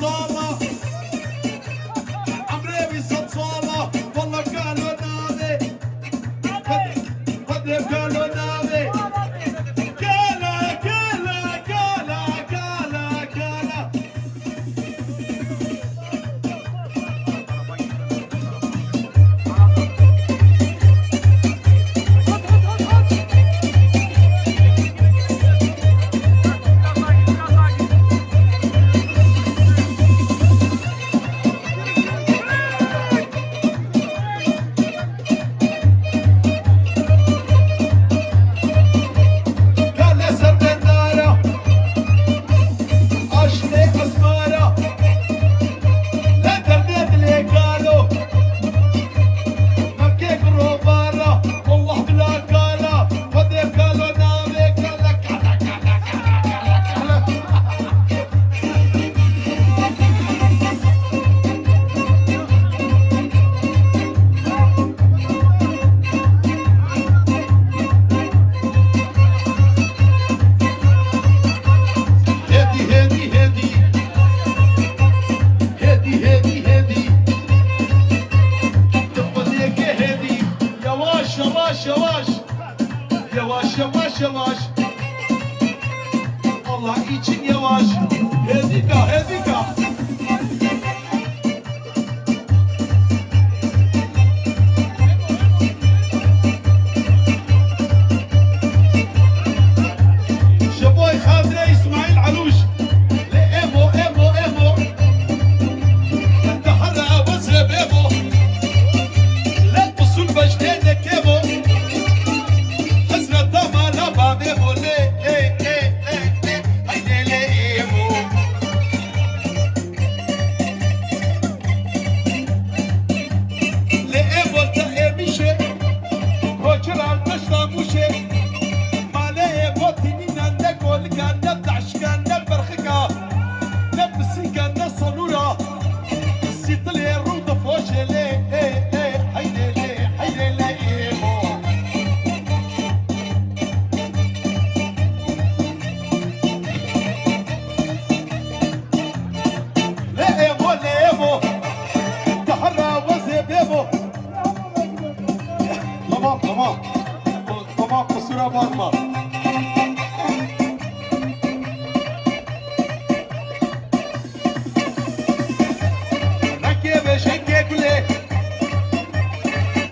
صالة عمري بيصد صالة والله قالوا نادي قد قالوا نادي كلا كلا كلا كلا كلا Yavaş yavaş yavaş Allah için yavaş Hedika hedika شبوي خاطري اسماعيل علوش لإيمو إيمو إيمو انت حرق وزهب إيمو لا تبصوا البجنينك إيمو Tamam kusura bakma. Nakiye ve şenke güle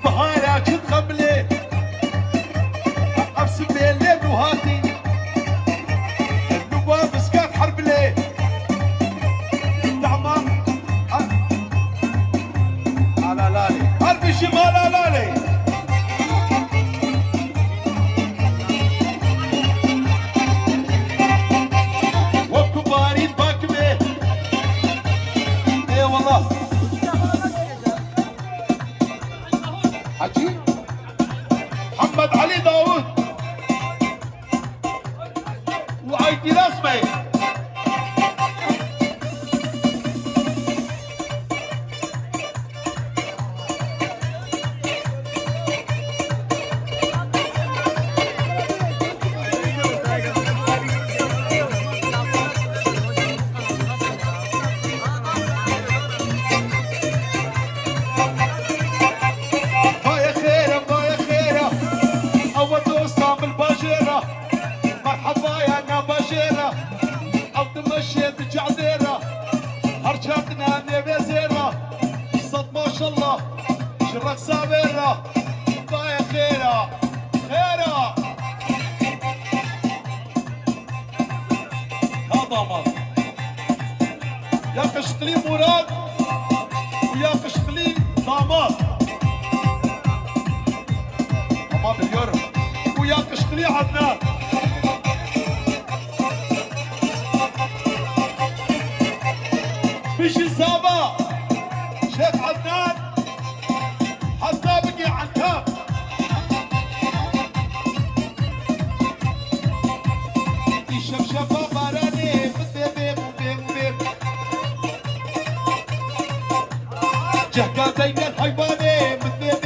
Bahara çıt kabile Absi belle buhati Nuba miskat harbile Tamam Alalali Harbişim alalali حجي محمد علي داوود وعيدي رسمي مرحبا يا نباشيرة أو تمشيت جعديرة هرجتنا نبي زيرة صد ما شاء الله شرك سابيرة بايا خيرة خيرة هذا ما يا قشتلي مراد ويا قشتلي داماد أما باليورو ويا قشتلي عدنان مش الزابا شيخ عدنان حتى بقي عنتاب الشبشبة باراني بيب بيب بيب جهكا زين الحيواني بيب